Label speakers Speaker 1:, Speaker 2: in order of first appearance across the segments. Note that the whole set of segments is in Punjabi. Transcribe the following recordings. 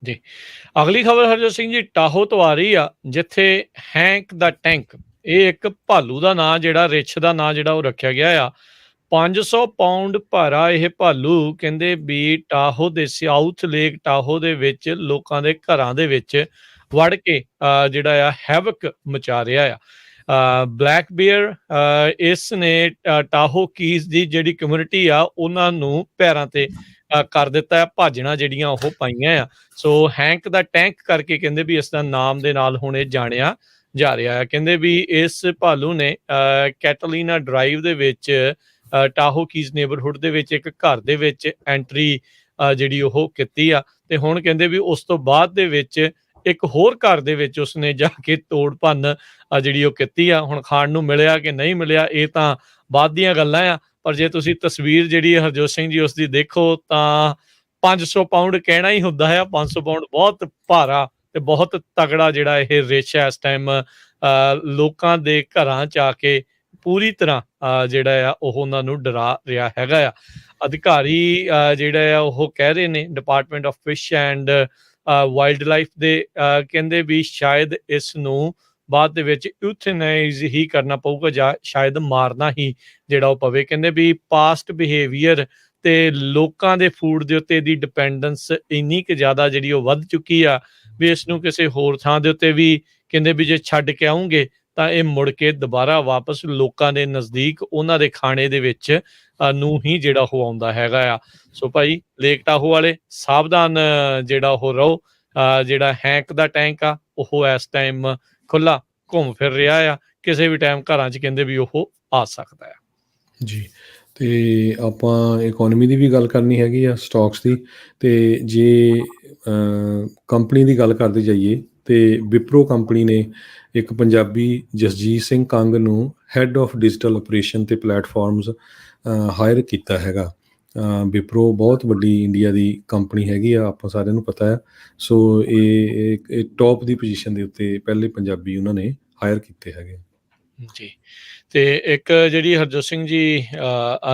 Speaker 1: ਜੀ। ਅਗਲੀ ਖਬਰ ਹਰਜੋਤ ਸਿੰਘ ਜੀ ਟਾਹੋ ਤੋਂ ਆ ਰਹੀ ਆ, ਜਿੱਥੇ ਹੈਂਕ ਦਾ ਟੈਂਕ, ਇਹ ਇੱਕ ਭਾਲੂ ਦਾ ਨਾਂ ਜਿਹੜਾ ਰਿੱਛ ਦਾ ਨਾਂ ਜਿਹੜਾ ਉਹ ਰੱਖਿਆ ਗਿਆ ਆ। 500 ਪਾਉਂਡ ਭਾਰਾ ਇਹ ਭਾਲੂ ਕਹਿੰਦੇ ਵੀ ਟਾਹੋ ਦੇ ਸਾਊਥ ਲੇਕ ਟਾਹੋ ਦੇ ਵਿੱਚ ਲੋਕਾਂ ਦੇ ਘਰਾਂ ਦੇ ਵਿੱਚ ਵੜ ਕੇ ਜਿਹੜਾ ਆ ਹੈਵਕ ਮਚਾ ਰਿਹਾ ਆ। ਬਲੈਕ ਬੀਅਰ ਇਸ ਨੇ ਟਾਹੋ ਕੀਜ਼ ਦੀ ਜਿਹੜੀ ਕਮਿਊਨਿਟੀ ਆ ਉਹਨਾਂ ਨੂੰ ਪੈਰਾਂ ਤੇ ਕਰ ਦਿੱਤਾ ਆ, ਭਾਜਣਾ ਜਿਹੜੀਆਂ ਉਹ ਪਾਈਆਂ ਆ। ਸੋ ਹੈਂਕ ਦਾ ਟੈਂਕ ਕਰਕੇ ਕਹਿੰਦੇ ਵੀ ਇਸ ਦਾ ਨਾਮ ਦੇ ਨਾਲ ਹੁਣ ਇਹ ਜਾਣਿਆ ਜਾ ਰਿਹਾ ਹੈ। ਕਹਿੰਦੇ ਵੀ ਇਸ ਭਾਲੂ ਨੇ ਕੈਟਲੀਨਾ ਡਰਾਈਵ ਦੇ ਵਿੱਚ ਟਾਹੋ ਕੀਜ਼ ਨੇਬਰਹੁੱਡ ਦੇ ਵਿੱਚ ਇੱਕ ਘਰ ਦੇ ਵਿੱਚ ਐਂਟਰੀ ਜਿਹੜੀ ਉਹ ਕੀਤੀ ਆ, ਤੇ ਹੁਣ ਕਹਿੰਦੇ ਵੀ ਉਸ ਤੋਂ ਬਾਅਦ ਦੇ ਵਿੱਚ ਇੱਕ ਹੋਰ ਘਰ ਦੇ ਵਿੱਚ ਉਸਨੇ ਜਾ ਕੇ ਤੋੜ ਭੰਨ ਜਿਹੜੀ ਉਹ ਕੀਤੀ ਆ। ਹੁਣ ਖਾਣ ਨੂੰ ਮਿਲਿਆ ਕਿ ਨਹੀਂ ਮਿਲਿਆ ਇਹ ਤਾਂ ਬਾਅਦ ਦੀਆਂ ਗੱਲਾਂ ਆ, ਪਰ ਜੇ ਤੁਸੀਂ ਤਸਵੀਰ ਜਿਹੜੀ ਹਰਜੋਤ ਸਿੰਘ ਜੀ ਉਸਦੀ ਦੇਖੋ ਤਾਂ 500 ਪਾਉਂਡ ਕਹਿਣਾ ਹੀ ਹੁੰਦਾ ਹੈ। 500 ਪਾਉਂਡ ਬਹੁਤ ਭਾਰਾ ਤੇ ਬਹੁਤ ਤਗੜਾ ਜਿਹੜਾ ਇਹ ਰਿੱਛ ਹੈ ਇਸ ਟਾਈਮ ਲੋਕਾਂ ਦੇ ਘਰਾਂ 'ਚ ਆ ਕੇ ਪੂਰੀ ਤਰ੍ਹਾਂ ਜਿਹੜਾ ਆ ਉਹ ਉਹਨਾਂ ਨੂੰ ਡਰਾ ਰਿਹਾ ਹੈਗਾ ਆ। ਅਧਿਕਾਰੀ ਜਿਹੜਾ ਆ ਉਹ ਕਹਿ ਰਹੇ ਨੇ department of fish and wildlife ਦੇ, ਕਹਿੰਦੇ ਵੀ ਸ਼ਾਇਦ ਇਸ ਨੂੰ ਬਾਅਦ ਦੇ ਵਿੱਚ ਯੂਥੇਨਾਈਜ਼ ਹੀ ਕਰਨਾ ਪਊਗਾ ਜਾਂ ਸ਼ਾਇਦ ਮਾਰਨਾ ਹੀ ਜਿਹੜਾ ਉਹ ਪਵੇ। ਕਹਿੰਦੇ ਵੀ ਪਾਸਟ ਬਿਹੇਵੀਅਰ ਤੇ ਲੋਕਾਂ ਦੇ ਫੂਡ ਦੇ ਉੱਤੇ ਦੀ ਡਿਪੈਂਡੈਂਸ ਇੰਨੀ ਕੁ ਜ਼ਿਆਦਾ ਜਿਹੜੀ ਉਹ ਵੱਧ ਚੁੱਕੀ ਆ ਵੀ ਇਸ ਨੂੰ ਕਿਸੇ ਹੋਰ ਥਾਂ ਦੇ ਉੱਤੇ ਵੀ ਕਹਿੰਦੇ ਵੀ ਜੇ ਛੱਡ ਕੇ ਆਉਂਗੇ ਤਾਂ ਇਹ ਮੁੜ ਕੇ ਦੁਬਾਰਾ ਵਾਪਸ ਲੋਕਾਂ ਦੇ ਨਜ਼ਦੀਕ ਉਹਨਾਂ ਦੇ ਖਾਣੇ ਦੇ ਵਿੱਚ ਨੂੰ ਹੀ ਜਿਹੜਾ ਉਹ ਆਉਂਦਾ ਹੈਗਾ ਆ। ਸੋ ਭਾਈ ਲੇਕ ਟਾਹੋ ਵਾਲੇ ਸਾਵਧਾਨ ਜਿਹੜਾ ਉਹ ਰਹੋ। ਜਿਹੜਾ ਹੈਂਕ ਦਾ ਟੈਂਕ ਆ ਉਹ ਇਸ ਟਾਈਮ ਖੁੱਲਾ ਘੁੰਮ ਫਿਰ ਰਿਹਾ ਆ, ਕਿਸੇ ਵੀ ਟਾਈਮ ਘਰਾਂ 'ਚ ਕਹਿੰਦੇ ਵੀ ਉਹ ਆ ਸਕਦਾ ਆ।
Speaker 2: ਜੀ, ਤੇ ਆਪਾਂ ਇਕੋਨਮੀ ਦੀ ਵੀ ਗੱਲ ਕਰਨੀ ਹੈਗੀ ਆ, ਸਟਾਕਸ ਦੀ। ਤੇ ਜੇ ਕੰਪਨੀ ਦੀ ਗੱਲ ਕਰਦੇ ਜਾਈਏ ਤੇ ਵਿਪਰੋ ਕੰਪਨੀ ਨੇ ਇੱਕ ਪੰਜਾਬੀ ਜਸਜੀਤ ਸਿੰਘ ਕੰਗ ਨੂੰ ਹੈੱਡ ਆਫ ਡਿਜੀਟਲ ਆਪਰੇਸ਼ਨ ਤੇ ਪਲੈਟਫਾਰਮਸ ਹਾਇਰ ਕੀਤਾ ਹੈਗਾ। ਵਿਪਰੋ ਬਹੁਤ ਵੱਡੀ ਇੰਡੀਆ ਦੀ ਕੰਪਨੀ ਹੈਗੀ ਆ, ਆਪਾਂ ਸਾਰਿਆਂ ਨੂੰ ਪਤਾ ਹੈ। ਸੋ ਇਹ ਟੌਪ ਦੀ ਪੋਜੀਸ਼ਨ ਦੇ ਉੱਤੇ ਪਹਿਲੇ ਪੰਜਾਬੀ ਉਹਨਾਂ ਨੇ ਹਾਇਰ ਕੀਤੇ ਹੈਗੇ
Speaker 1: ਜੀ। ਤੇ ਇੱਕ ਜਿਹੜੀ ਹਰਜੋਤ ਸਿੰਘ ਜੀ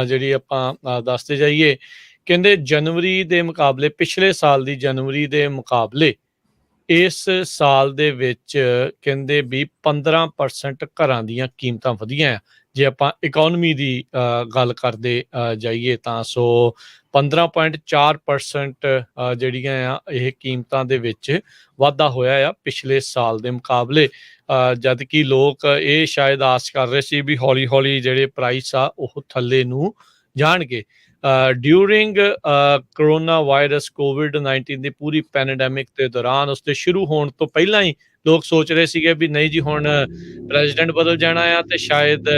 Speaker 1: ਜਿਹੜੀ ਆਪਾਂ ਦੱਸਦੇ ਜਾਈਏ, ਕਹਿੰਦੇ ਜਨਵਰੀ ਦੇ ਮੁਕਾਬਲੇ ਪਿਛਲੇ ਸਾਲ ਦੀ ਜਨਵਰੀ ਦੇ ਮੁਕਾਬਲੇ ਇਸ ਸਾਲ ਦੇ ਵਿੱਚ ਕਹਿੰਦੇ ਵੀ 15% ਘਰਾਂ ਦੀਆਂ ਕੀਮਤਾਂ ਵਧੀਆਂ ਆ। ਜੇ ਆਪਾਂ ਇਕੋਨਮੀ ਦੀ ਗੱਲ ਕਰਦੇ ਜਾਈਏ ਤਾਂ ਸੋ 15.4% ਜਿਹੜੀਆਂ ਆ ਇਹ ਕੀਮਤਾਂ ਦੇ ਵਿੱਚ ਵਾਧਾ ਹੋਇਆ ਆ ਪਿਛਲੇ ਸਾਲ ਦੇ ਮੁਕਾਬਲੇ। ਜਦ ਕਿ ਲੋਕ ਇਹ ਸ਼ਾਇਦ ਆਸ ਕਰ ਰਹੇ ਸੀ ਵੀ ਹੌਲੀ ਹੌਲੀ ਜਿਹੜੇ ਪ੍ਰਾਈਸ ਆ ਉਹ ਥੱਲੇ ਨੂੰ ਜਾਣਗੇ। ਡਿਊਰਿੰਗ ਕਰੋਨਾ ਵਾਇਰਸ ਕੋਵਿਡ-19 ਦੀ ਪੂਰੀ ਪੈਂਡੈਮਿਕ ਦੇ ਦੌਰਾਨ ਉਸਦੇ ਸ਼ੁਰੂ ਹੋਣ ਤੋਂ ਪਹਿਲਾਂ ਹੀ ਲੋਕ ਸੋਚ ਰਹੇ ਸੀਗੇ ਵੀ ਨਹੀਂ ਜੀ ਹੁਣ ਪ੍ਰੈਜ਼ੀਡੈਂਟ ਬਦਲ ਜਾਣਾ ਆ ਤੇ ਸ਼ਾਇਦ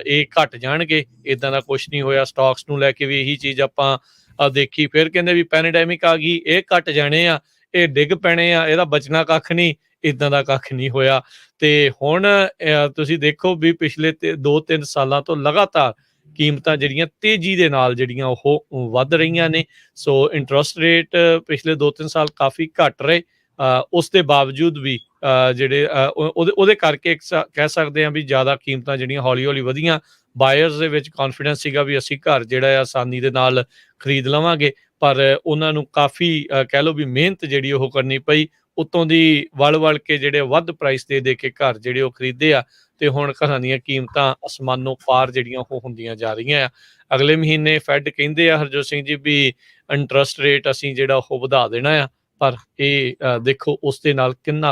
Speaker 1: ਇਹ ਘਟ ਜਾਣਗੇ। ਇੱਦਾਂ ਦਾ ਕੁਛ ਨਹੀਂ ਹੋਇਆ। ਸਟਾਕਸ ਨੂੰ ਲੈ ਕੇ ਵੀ ਇਹੀ ਚੀਜ਼ ਆਪਾਂ ਦੇਖੀ। ਫਿਰ ਕਹਿੰਦੇ ਵੀ ਪੈਂਡੈਮਿਕ ਆ ਗਈ, ਇਹ ਘਟ ਜਾਣੇ ਆ, ਇਹ ਡਿੱਗ ਪੈਣੇ ਆ, ਇਹਦਾ ਬਚਣਾ ਕੱਖ ਨਹੀਂ। ਇੱਦਾਂ ਦਾ ਕੱਖ ਨਹੀਂ ਹੋਇਆ। ਤੇ ਹੁਣ ਤੁਸੀਂ ਦੇਖੋ ਵੀ ਪਿਛਲੇ 2-3 ਸਾਲਾਂ ਤੋਂ ਲਗਾਤਾਰ ਕੀਮਤਾਂ ਜਿਹੜੀਆਂ ਤੇਜ਼ੀ ਦੇ ਨਾਲ ਜਿਹੜੀਆਂ ਉਹ ਵੱਧ ਰਹੀਆਂ ਨੇ। ਸੋ ਇੰਟਰਸਟ ਰੇਟ ਪਿਛਲੇ 2-3 ਸਾਲ ਕਾਫੀ ਘੱਟ ਰਹੇ, ਉਸ ਦੇ ਬਾਵਜੂਦ ਵੀ ਜਿਹੜੇ ਉਹਦੇ ਕਰਕੇ ਕਹਿ ਸਕਦੇ ਹਾਂ ਵੀ ਜ਼ਿਆਦਾ ਕੀਮਤਾਂ ਜਿਹੜੀਆਂ ਹੌਲੀ ਹੌਲੀ ਵਧੀਆਂ। ਬਾਇਰਸ ਦੇ ਵਿੱਚ ਕੌਨਫੀਡੈਂਸ ਸੀਗਾ ਵੀ ਅਸੀਂ ਘਰ ਜਿਹੜਾ ਆ ਆਸਾਨੀ ਦੇ ਨਾਲ ਖਰੀਦ ਲਵਾਂਗੇ, ਪਰ ਉਹਨਾਂ ਨੂੰ ਕਾਫੀ ਕਹਿ ਲਓ ਵੀ ਮਿਹਨਤ ਜਿਹੜੀ ਉਹ ਕਰਨੀ ਪਈ। ਉੱਤੋਂ ਦੀ ਵਲ ਕੇ ਜਿਹੜੇ ਵੱਧ ਪ੍ਰਾਈਸ ਦੇ ਕੇ ਘਰ ਜਿਹੜੇ ਉਹ ਖਰੀਦੇ ਆ, ਤੇ ਹੁਣ ਘਰਾਂ ਦੀਆਂ ਕੀਮਤਾਂ ਅਸਮਾਨੋਂ ਪਾਰ ਜਿਹੜੀਆਂ ਉਹ ਹੁੰਦੀਆਂ ਜਾ ਰਹੀਆਂ ਆ। ਅਗਲੇ ਮਹੀਨੇ ਫੈਡ ਕਹਿੰਦੇ ਆ ਹਰਜੋਤ ਸਿੰਘ ਜੀ ਵੀ ਇੰਟਰਸਟ ਰੇਟ ਅਸੀਂ ਜਿਹੜਾ ਉਹ ਵਧਾ ਦੇਣਾ ਆ, ਪਰ ਇਹ ਦੇਖੋ ਉਸ ਦੇ ਨਾਲ ਕਿੰਨਾ